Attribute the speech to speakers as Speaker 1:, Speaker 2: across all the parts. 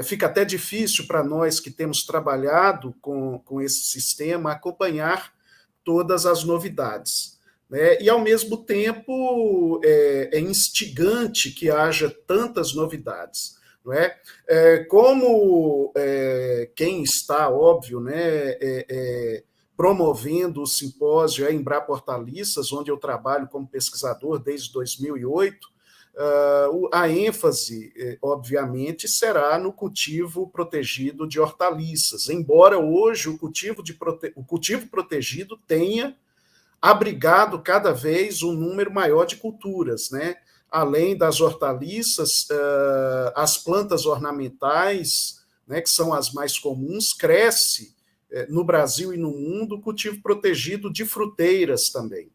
Speaker 1: fica até difícil para nós que temos trabalhado com esse sistema acompanhar todas as novidades, né? E, ao mesmo tempo, é instigante que haja tantas novidades, não é? Como quem está, óbvio, né, promovendo o simpósio é a Embrapa Hortaliças, onde eu trabalho como pesquisador desde 2008, a ênfase, obviamente, será no cultivo protegido de hortaliças, embora hoje o cultivo protegido tenha abrigado cada vez um número maior de culturas, né? Além das hortaliças, as plantas ornamentais, né, que são as mais comuns, cresce no Brasil e no mundo o cultivo protegido de fruteiras também.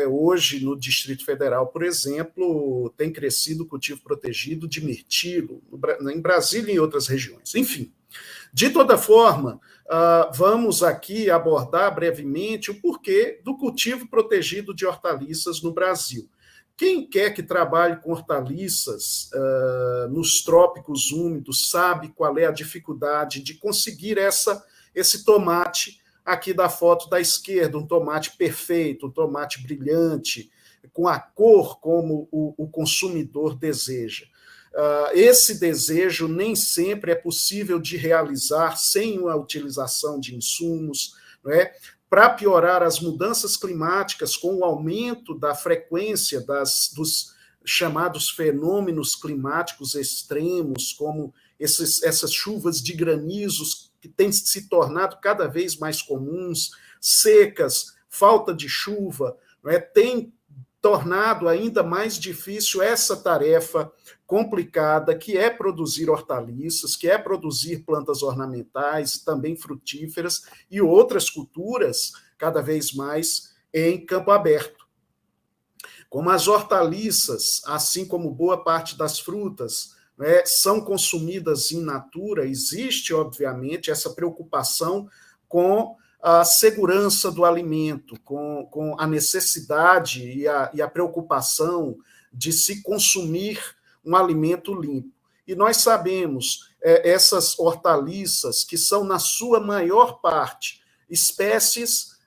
Speaker 1: Hoje, no Distrito Federal, por exemplo, tem crescido o cultivo protegido de mirtilo, em Brasília e em outras regiões. Enfim, de toda forma, vamos aqui abordar brevemente o porquê do cultivo protegido de hortaliças no Brasil. Quem quer que trabalhe com hortaliças nos trópicos úmidos sabe qual é a dificuldade de conseguir esse tomate aqui da foto da esquerda, um tomate perfeito, um tomate brilhante, com a cor como o consumidor deseja. Esse desejo nem sempre é possível de realizar sem a utilização de insumos, não é? Para piorar as mudanças climáticas, com o aumento da frequência dos chamados fenômenos climáticos extremos, como essas chuvas de granizos que têm se tornado cada vez mais comuns, secas, falta de chuva, não é? Tem tornado ainda mais difícil essa tarefa complicada que é produzir hortaliças, que é produzir plantas ornamentais, também frutíferas e outras culturas, cada vez mais em campo aberto. Como as hortaliças, assim como boa parte das frutas, né, são consumidas in natura, existe, obviamente, essa preocupação com a segurança do alimento, com a necessidade e a preocupação de se consumir um alimento limpo. E nós sabemos, essas hortaliças, que são, na sua maior parte, espécies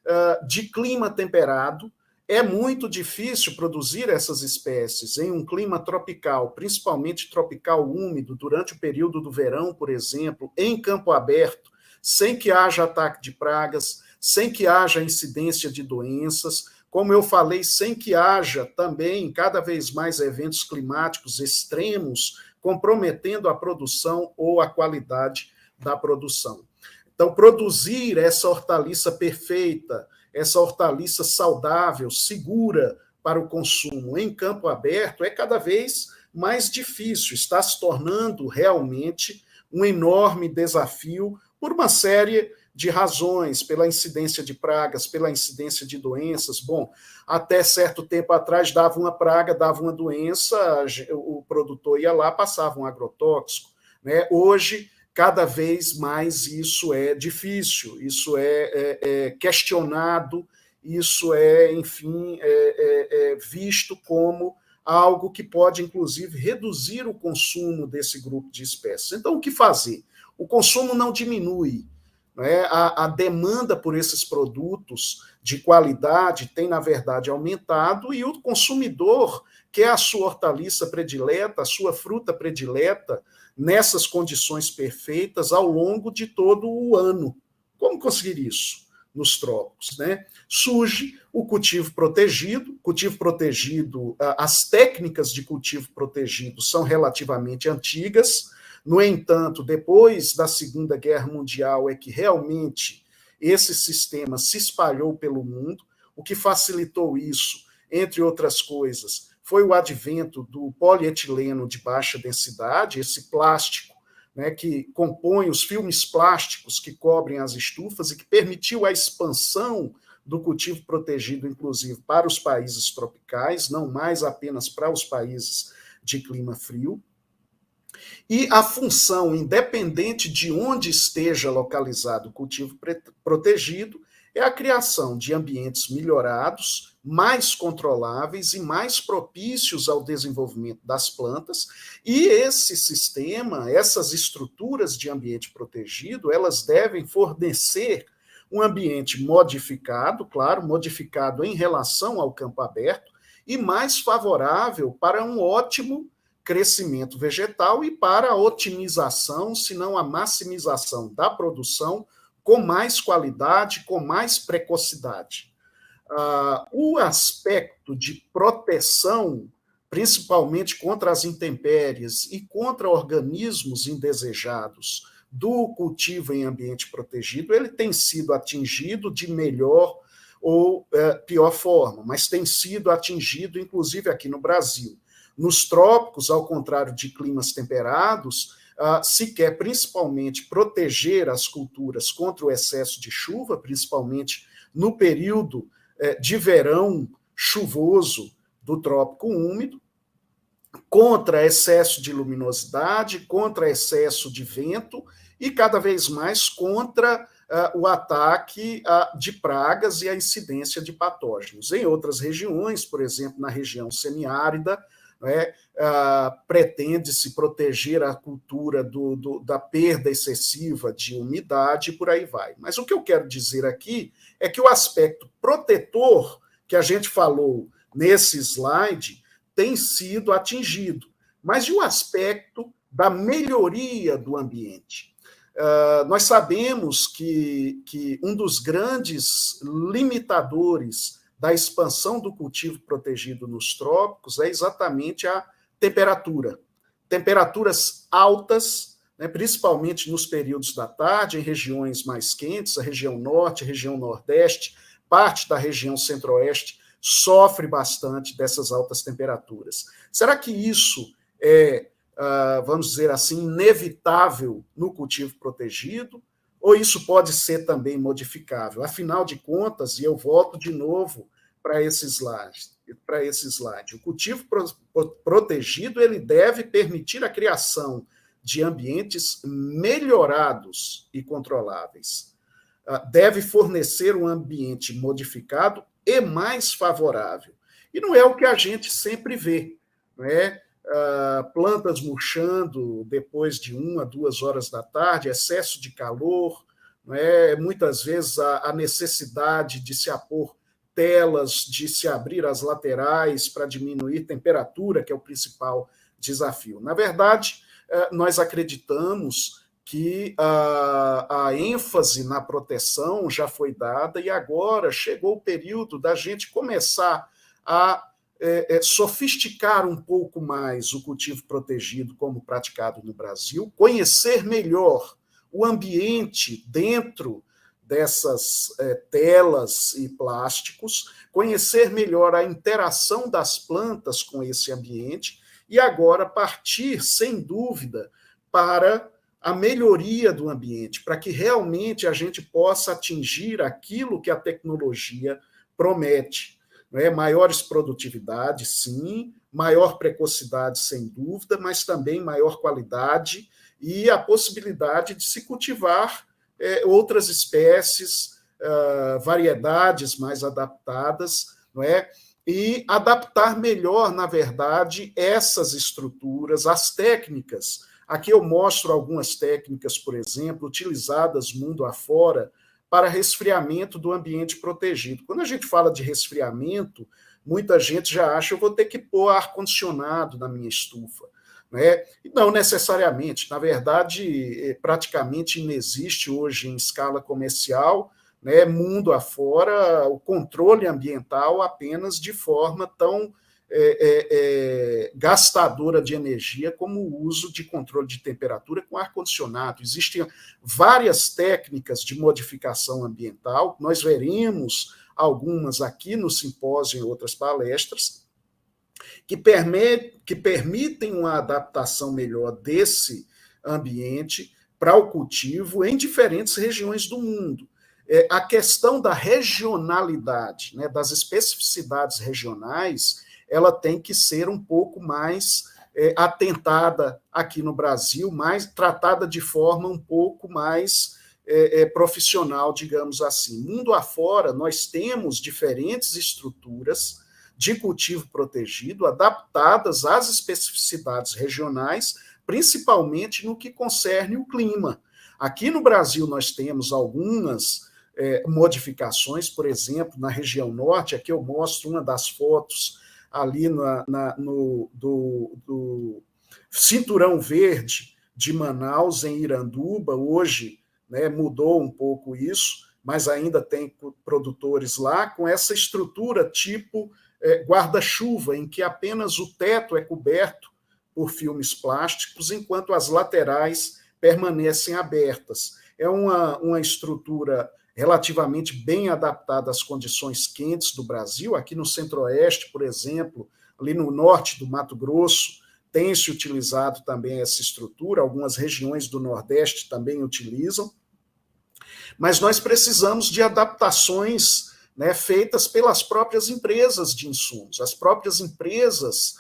Speaker 1: de clima temperado, é muito difícil produzir essas espécies em um clima tropical, principalmente tropical úmido, durante o período do verão, por exemplo, em campo aberto, sem que haja ataque de pragas, sem que haja incidência de doenças, como eu falei, sem que haja também cada vez mais eventos climáticos extremos comprometendo a produção ou a qualidade da produção. Então, produzir essa hortaliça perfeita, essa hortaliça saudável, segura para o consumo em campo aberto é cada vez mais difícil, está se tornando realmente um enorme desafio por uma série de razões, pela incidência de pragas, pela incidência de doenças. Bom, até certo tempo atrás dava uma praga, dava uma doença, o produtor ia lá, passava um agrotóxico, né? Hoje, cada vez mais isso é difícil, isso é questionado, isso enfim, visto como algo que pode, inclusive, reduzir o consumo desse grupo de espécies. Então, o que fazer? O consumo não diminui, né? A demanda por esses produtos de qualidade tem, na verdade, aumentado, e o consumidor quer a sua hortaliça predileta, a sua fruta predileta, nessas condições perfeitas ao longo de todo o ano. Como conseguir isso? Nos trópicos, né? Surge o cultivo protegido. Cultivo protegido, as técnicas de cultivo protegido são relativamente antigas. No entanto, depois da Segunda Guerra Mundial é que realmente esse sistema se espalhou pelo mundo. O que facilitou isso, entre outras coisas, foi o advento do polietileno de baixa densidade, esse plástico, né, que compõe os filmes plásticos que cobrem as estufas e que permitiu a expansão do cultivo protegido, inclusive, para os países tropicais, não mais apenas para os países de clima frio. E a função, independente de onde esteja localizado o cultivo protegido, é a criação de ambientes melhorados, mais controláveis e mais propícios ao desenvolvimento das plantas, e esse sistema, essas estruturas de ambiente protegido, elas devem fornecer um ambiente modificado, claro, modificado em relação ao campo aberto, e mais favorável para um ótimo crescimento vegetal e para a otimização, se não a maximização da produção, com mais qualidade, com mais precocidade. O aspecto de proteção, principalmente contra as intempéries e contra organismos indesejados do cultivo em ambiente protegido, ele tem sido atingido de melhor ou pior forma, mas tem sido atingido, inclusive aqui no Brasil. Nos trópicos, ao contrário de climas temperados, se quer principalmente proteger as culturas contra o excesso de chuva, principalmente no período de verão chuvoso do trópico úmido, contra excesso de luminosidade, contra excesso de vento e cada vez mais contra o ataque de pragas e a incidência de patógenos. Em outras regiões, por exemplo, na região semiárida, pretende-se proteger a cultura da perda excessiva de umidade e por aí vai. Mas o que eu quero dizer aqui é que o aspecto protetor que a gente falou nesse slide tem sido atingido, mas e o aspecto da melhoria do ambiente? Nós sabemos que um dos grandes limitadores da expansão do cultivo protegido nos trópicos é exatamente a temperatura. Temperaturas altas, né, principalmente nos períodos da tarde, em regiões mais quentes, a região norte, a região nordeste, parte da região centro-oeste sofre bastante dessas altas temperaturas. Será que isso é, vamos dizer assim, inevitável no cultivo protegido? Ou isso pode ser também modificável? Afinal de contas, e eu volto de novo para esse slide, o cultivo protegido ele deve permitir a criação de ambientes melhorados e controláveis. Deve fornecer um ambiente modificado e mais favorável. E não é o que a gente sempre vê, não é? Plantas murchando depois de 1 a 2 horas da tarde, excesso de calor, não é? Muitas vezes a necessidade de se apor telas, de se abrir as laterais para diminuir temperatura, que é o principal desafio. Na verdade, nós acreditamos que a ênfase na proteção já foi dada e agora chegou o período da gente começar a sofisticar um pouco mais o cultivo protegido como praticado no Brasil, conhecer melhor o ambiente dentro dessas telas e plásticos, conhecer melhor a interação das plantas com esse ambiente e agora partir, sem dúvida, para a melhoria do ambiente, para que realmente a gente possa atingir aquilo que a tecnologia promete. Maiores produtividades, sim, maior precocidade, sem dúvida, mas também maior qualidade e a possibilidade de se cultivar outras espécies, variedades mais adaptadas, não é? E adaptar melhor, na verdade, essas estruturas, as técnicas. Aqui eu mostro algumas técnicas, por exemplo, utilizadas mundo afora para resfriamento do ambiente protegido. Quando a gente fala de resfriamento, muita gente já acha que eu vou ter que pôr ar-condicionado na minha estufa. Né? Não necessariamente, na verdade, praticamente inexiste hoje em escala comercial, né, mundo afora, o controle ambiental apenas de forma tão gastadora de energia como o uso de controle de temperatura com ar-condicionado. Existem várias técnicas de modificação ambiental, nós veremos algumas aqui no simpósio e em outras palestras, que permitem uma adaptação melhor desse ambiente para o cultivo em diferentes regiões do mundo. A questão da regionalidade, né, das especificidades regionais, ela tem que ser um pouco mais atentada aqui no Brasil, tratada de forma um pouco mais profissional, digamos assim. Mundo afora, nós temos diferentes estruturas de cultivo protegido, adaptadas às especificidades regionais, principalmente no que concerne o clima. Aqui no Brasil, nós temos algumas modificações, por exemplo, na região norte. Aqui eu mostro uma das fotos ali do Cinturão Verde de Manaus, em Iranduba. Hoje, né, mudou um pouco isso, mas ainda tem produtores lá com essa estrutura tipo guarda-chuva, em que apenas o teto é coberto por filmes plásticos, enquanto as laterais permanecem abertas. É uma estrutura relativamente bem adaptada às condições quentes do Brasil. Aqui no Centro-Oeste, por exemplo, ali no norte do Mato Grosso, tem-se utilizado também essa estrutura, algumas regiões do Nordeste também utilizam, mas nós precisamos de adaptações, né, feitas pelas próprias empresas de insumos. As próprias empresas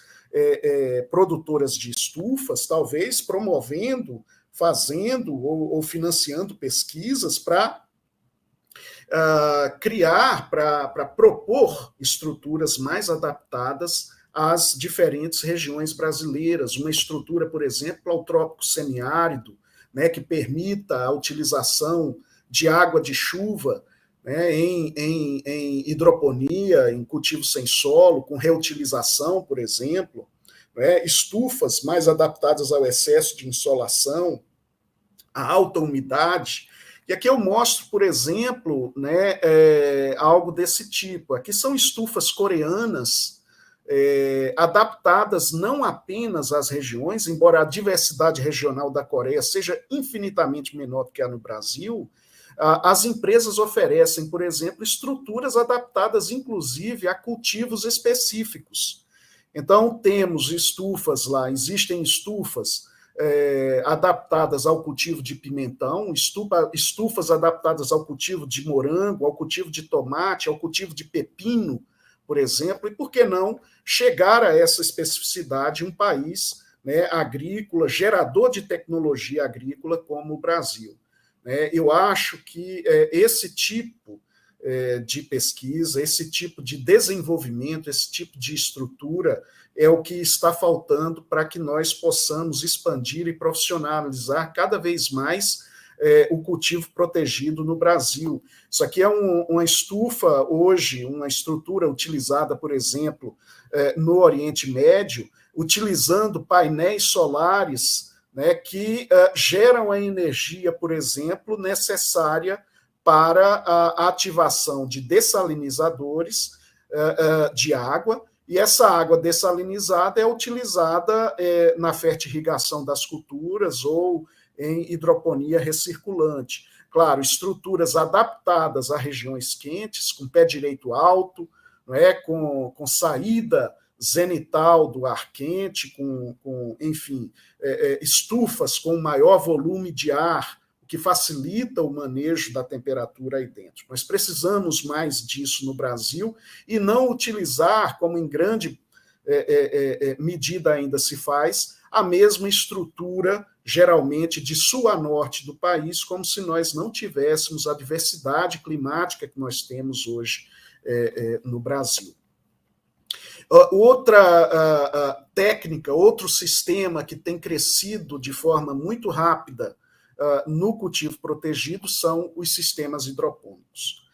Speaker 1: produtoras de estufas, talvez promovendo, fazendo ou financiando pesquisas para criar, para propor estruturas mais adaptadas às diferentes regiões brasileiras. Uma estrutura, por exemplo, ao trópico semiárido, né, que permita a utilização de água de chuva, né, em hidroponia, em cultivo sem solo, com reutilização, por exemplo, né, estufas mais adaptadas ao excesso de insolação, à alta umidade. E aqui eu mostro, por exemplo, né, algo desse tipo. Aqui são estufas coreanas, adaptadas não apenas às regiões, embora a diversidade regional da Coreia seja infinitamente menor do que a no Brasil. As empresas oferecem, por exemplo, estruturas adaptadas, inclusive, a cultivos específicos. Então, temos estufas lá, existem estufas adaptadas ao cultivo de pimentão, estufas adaptadas ao cultivo de morango, ao cultivo de tomate, ao cultivo de pepino, por exemplo, e por que não chegar a essa especificidade em um país, né, agrícola, gerador de tecnologia agrícola como o Brasil. Eu acho que esse tipo de pesquisa, esse tipo de desenvolvimento, esse tipo de estrutura é o que está faltando para que nós possamos expandir e profissionalizar cada vez mais o cultivo protegido no Brasil. Isso aqui é uma estufa hoje, uma estrutura utilizada, por exemplo, no Oriente Médio, utilizando painéis solares, né, que geram a energia, por exemplo, necessária para a ativação de dessalinizadores de água, e essa água dessalinizada é utilizada na fertirrigação das culturas ou em hidroponia recirculante. Claro, estruturas adaptadas a regiões quentes, com pé direito alto, não é? com saída zenital do ar quente, enfim, estufas com maior volume de ar, o que facilita o manejo da temperatura aí dentro. Nós precisamos mais disso no Brasil e não utilizar, como em grande medida ainda se faz, a mesma estrutura, geralmente de sul a norte do país, como se nós não tivéssemos a diversidade climática que nós temos hoje no Brasil. Outra técnica, outro sistema que tem crescido de forma muito rápida no cultivo protegido são os sistemas hidropônicos.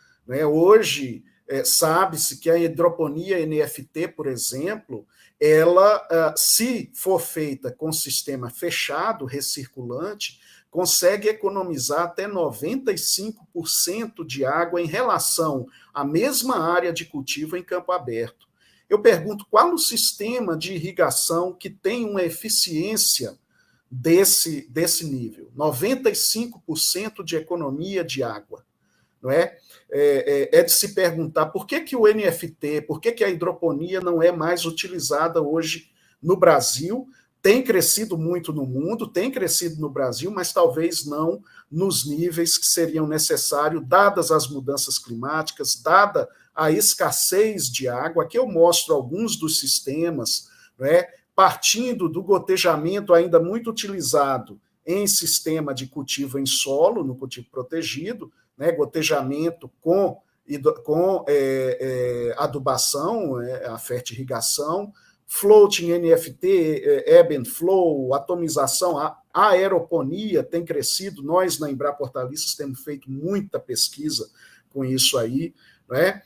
Speaker 1: Hoje, sabe-se que a hidroponia NFT, por exemplo, ela, se for feita com sistema fechado, recirculante, consegue economizar até 95% de água em relação à mesma área de cultivo em campo aberto. Eu pergunto, qual o sistema de irrigação que tem uma eficiência desse nível? 95% de economia de água. Não é? É de se perguntar por que o NFT, por que a hidroponia não é mais utilizada hoje no Brasil. Tem crescido muito no mundo, tem crescido no Brasil, mas talvez não nos níveis que seriam necessários, dadas as mudanças climáticas, dada a escassez de água. Aqui eu mostro alguns dos sistemas, né, partindo do gotejamento ainda muito utilizado em sistema de cultivo em solo, no cultivo protegido, né, gotejamento com adubação, a fertirrigação, floating NFT, ebb and flow, atomização, a aeroponia tem crescido, nós na Embrapa Hortaliças temos feito muita pesquisa com isso aí, né?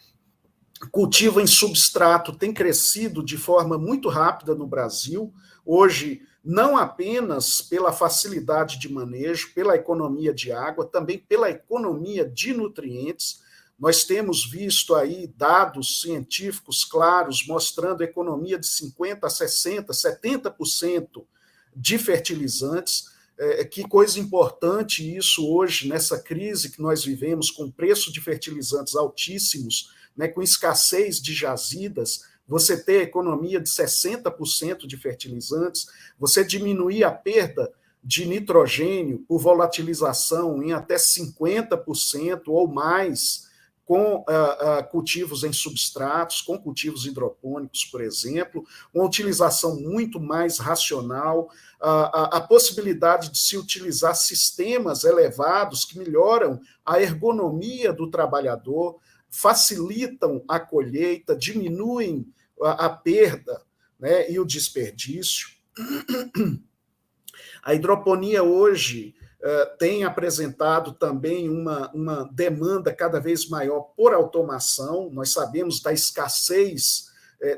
Speaker 1: Cultivo em substrato tem crescido de forma muito rápida no Brasil, hoje não apenas pela facilidade de manejo, pela economia de água, também pela economia de nutrientes. Nós temos visto aí dados científicos claros mostrando economia de 50%, 60%, 70% de fertilizantes. Que coisa importante isso hoje, nessa crise que nós vivemos, com preço de fertilizantes altíssimos, né, com escassez de jazidas, você ter economia de 60% de fertilizantes, você diminuir a perda de nitrogênio por volatilização em até 50% ou mais, com cultivos em substratos, com cultivos hidropônicos, por exemplo, uma utilização muito mais racional, a possibilidade de se utilizar sistemas elevados que melhoram a ergonomia do trabalhador, facilitam a colheita, diminuem a perda, né, e o desperdício. A hidroponia hoje tem apresentado também uma demanda cada vez maior por automação. Nós sabemos da escassez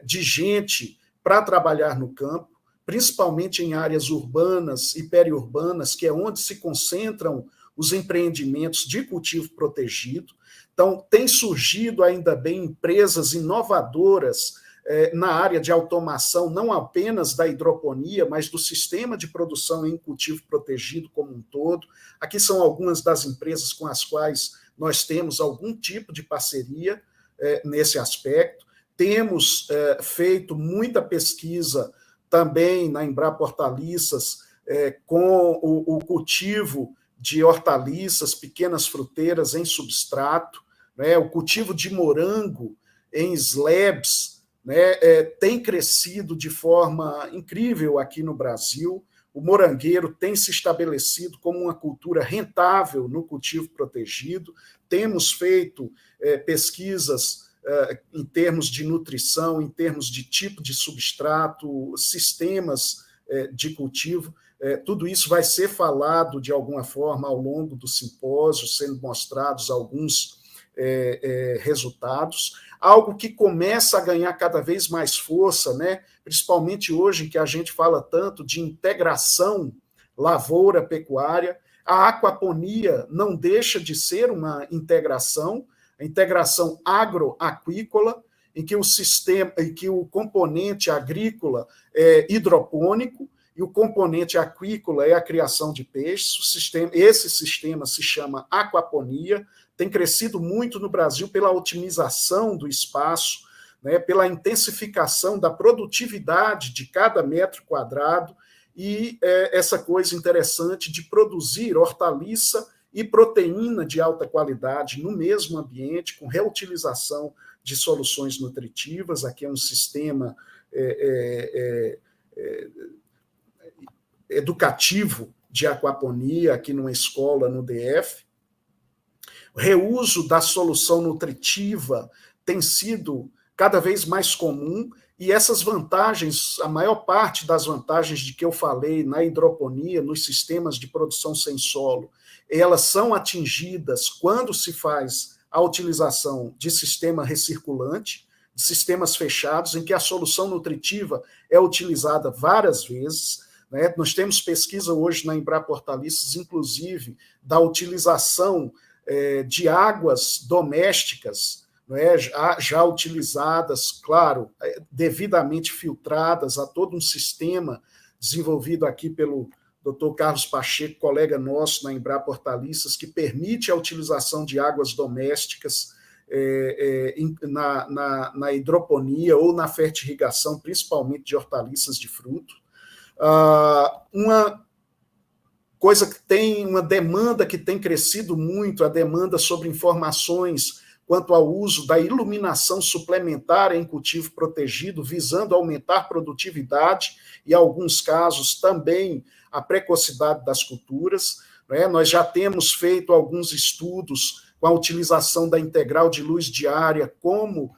Speaker 1: de gente para trabalhar no campo, principalmente em áreas urbanas e periurbanas, que é onde se concentram os empreendimentos de cultivo protegido. Então, tem surgido ainda bem empresas inovadoras na área de automação, não apenas da hidroponia, mas do sistema de produção em cultivo protegido como um todo. Aqui são algumas das empresas com as quais nós temos algum tipo de parceria nesse aspecto. Temos feito muita pesquisa também na Embrapa Hortaliças com o cultivo de hortaliças, pequenas fruteiras em substrato, né, o cultivo de morango em slabs, né, tem crescido de forma incrível aqui no Brasil. O morangueiro tem se estabelecido como uma cultura rentável no cultivo protegido. Temos feito pesquisas em termos de nutrição, em termos de tipo de substrato, sistemas de cultivo. Tudo isso vai ser falado de alguma forma ao longo do simpósio, sendo mostrados alguns resultados, algo que começa a ganhar cada vez mais força, né? Principalmente hoje que a gente fala tanto de integração lavoura-pecuária. A aquaponia não deixa de ser uma integração, a integração agroaquícola, em que o componente agrícola é hidropônico e o componente aquícola é a criação de peixes. Esse sistema se chama aquaponia, tem crescido muito no Brasil pela otimização do espaço, né, pela intensificação da produtividade de cada metro quadrado e essa coisa interessante de produzir hortaliça e proteína de alta qualidade no mesmo ambiente, com reutilização de soluções nutritivas. Aqui é um sistema educativo de aquaponia, aqui numa escola no DF. O reuso da solução nutritiva tem sido cada vez mais comum, e essas vantagens, a maior parte das vantagens de que eu falei na hidroponia, nos sistemas de produção sem solo, elas são atingidas quando se faz a utilização de sistema recirculante, de sistemas fechados, em que a solução nutritiva é utilizada várias vezes, né? Nós temos pesquisa hoje na Embrapa Hortaliças, inclusive, da utilização de águas domésticas, não é? já utilizadas, claro, devidamente filtradas, a todo um sistema desenvolvido aqui pelo Dr. Carlos Pacheco, colega nosso na Embrapa Hortaliças, que permite a utilização de águas domésticas na hidroponia ou na fertirrigação, principalmente de hortaliças de fruto. Uma coisa que tem, uma demanda que tem crescido muito, a demanda sobre informações quanto ao uso da iluminação suplementar em cultivo protegido, visando aumentar a produtividade e, em alguns casos, também a precocidade das culturas. Nós já temos feito alguns estudos com a utilização da integral de luz diária como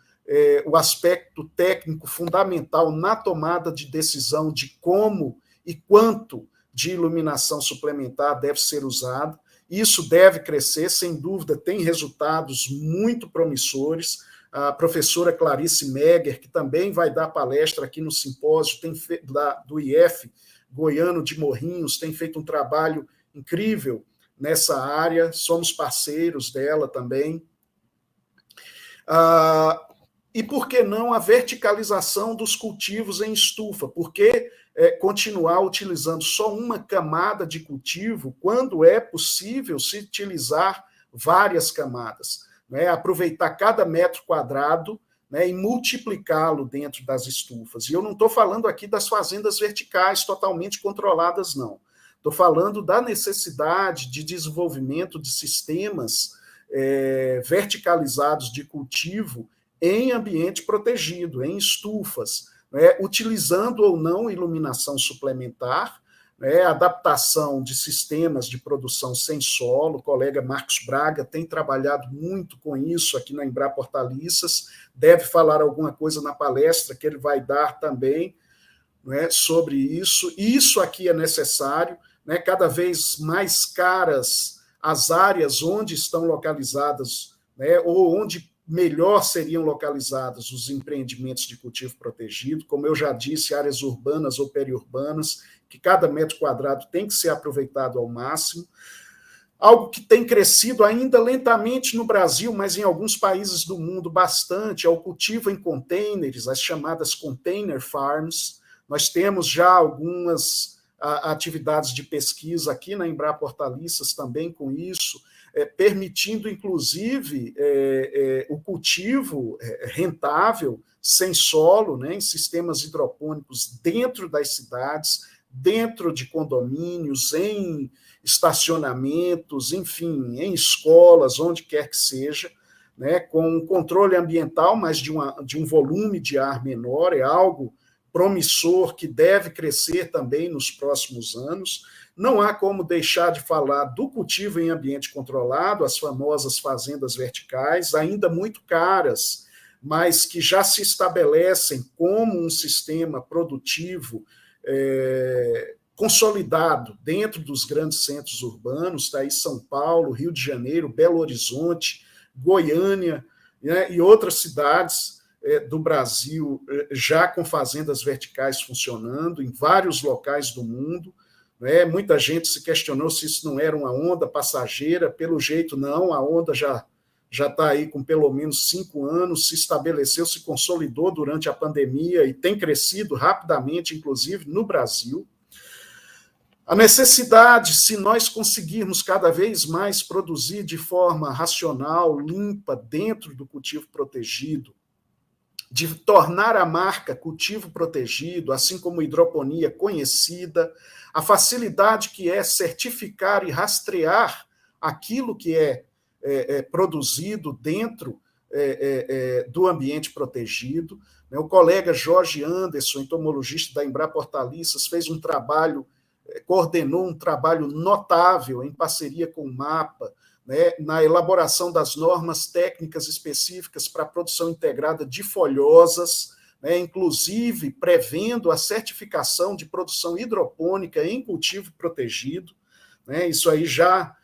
Speaker 1: o aspecto técnico fundamental na tomada de decisão de como e quanto de iluminação suplementar deve ser usado. Isso deve crescer, sem dúvida, tem resultados muito promissores. A professora Clarice Megger, que também vai dar palestra aqui no simpósio do IF Goiano de Morrinhos, tem feito um trabalho incrível nessa área, somos parceiros dela também. E por que não a verticalização dos cultivos em estufa? Por que continuar utilizando só uma camada de cultivo quando é possível se utilizar várias camadas? Aproveitar cada metro quadrado, e multiplicá-lo dentro das estufas. E eu não estou falando aqui das fazendas verticais totalmente controladas, não. Estou falando da necessidade de desenvolvimento de sistemas verticalizados de cultivo em ambiente protegido, em estufas, utilizando ou não iluminação suplementar, adaptação de sistemas de produção sem solo. O colega Marcos Braga tem trabalhado muito com isso aqui na Embrapa Hortaliças, deve falar alguma coisa na palestra que ele vai dar também sobre isso. Isso aqui é necessário, cada vez mais caras as áreas onde estão localizadas, ou onde melhor seriam localizados os empreendimentos de cultivo protegido, como eu já disse, áreas urbanas ou periurbanas, que cada metro quadrado tem que ser aproveitado ao máximo. Algo que tem crescido ainda lentamente no Brasil, mas em alguns países do mundo bastante, é o cultivo em containers, as chamadas container farms. Nós temos já algumas atividades de pesquisa aqui na Embrapa Hortaliças também com isso, permitindo, inclusive, o cultivo rentável, sem solo, em sistemas hidropônicos dentro das cidades, dentro de condomínios, em estacionamentos, enfim, em escolas, onde quer que seja, com controle ambiental, mas de um volume de ar menor, é algo promissor que deve crescer também nos próximos anos. Não há como deixar de falar do cultivo em ambiente controlado, as famosas fazendas verticais, ainda muito caras, mas que já se estabelecem como um sistema produtivo consolidado dentro dos grandes centros urbanos, está aí São Paulo, Rio de Janeiro, Belo Horizonte, Goiânia, e outras cidades do Brasil já com fazendas verticais funcionando em vários locais do mundo. Muita gente se questionou se isso não era uma onda passageira. Pelo jeito, não, a onda já está aí com pelo menos 5 anos, se estabeleceu, se consolidou durante a pandemia e tem crescido rapidamente, inclusive no Brasil. A necessidade, se nós conseguirmos cada vez mais produzir de forma racional, limpa, dentro do cultivo protegido, de tornar a marca cultivo protegido, assim como hidroponia conhecida, a facilidade que é certificar e rastrear aquilo que é produzido dentro do ambiente protegido. O colega Jorge Anderson, entomologista da Embrapa Hortaliças, fez um trabalho, coordenou um trabalho notável em parceria com o MAPA, na elaboração das normas técnicas específicas para a produção integrada de folhosas, inclusive prevendo a certificação de produção hidropônica em cultivo protegido. Isso aí já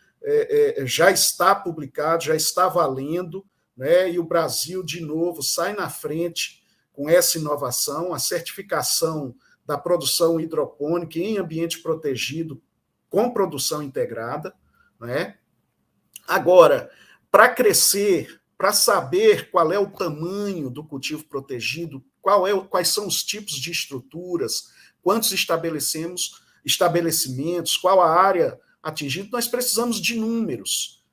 Speaker 1: está publicado, já está valendo, e o Brasil, de novo, sai na frente com essa inovação, a certificação da produção hidropônica em ambiente protegido com produção integrada. Agora, para crescer, para saber qual é o tamanho do cultivo protegido, quais são os tipos de estruturas, quantos estabelecimentos, qual a área atingida, nós precisamos de números,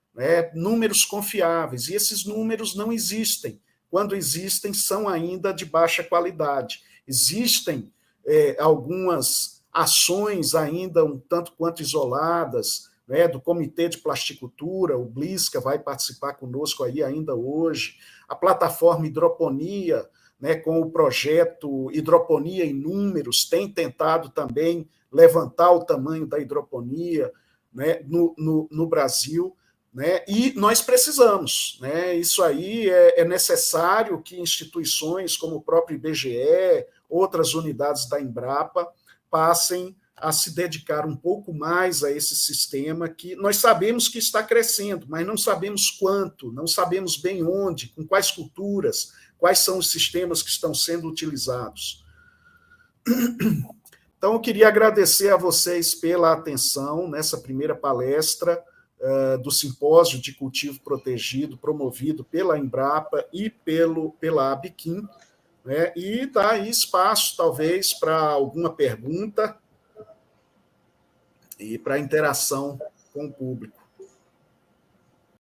Speaker 1: números confiáveis, e esses números não existem. Quando existem, são ainda de baixa qualidade. Existem algumas ações ainda um tanto quanto isoladas, né, do Comitê de Plasticultura, o Blisca vai participar conosco aí ainda hoje, a plataforma Hidroponia, né, com o projeto Hidroponia em Números, tem tentado também levantar o tamanho da hidroponia, né, no Brasil, né, e nós precisamos, né, isso aí é necessário que instituições como o próprio IBGE, outras unidades da Embrapa, passem a se dedicar um pouco mais a esse sistema que nós sabemos que está crescendo, mas não sabemos quanto, não sabemos bem onde, com quais culturas, quais são os sistemas que estão sendo utilizados. Então, eu queria agradecer a vocês pela atenção nessa primeira palestra do Simpósio de Cultivo Protegido, promovido pela Embrapa e pela Abiquim, né, e dar aí espaço, talvez, para alguma pergunta e para interação com o público.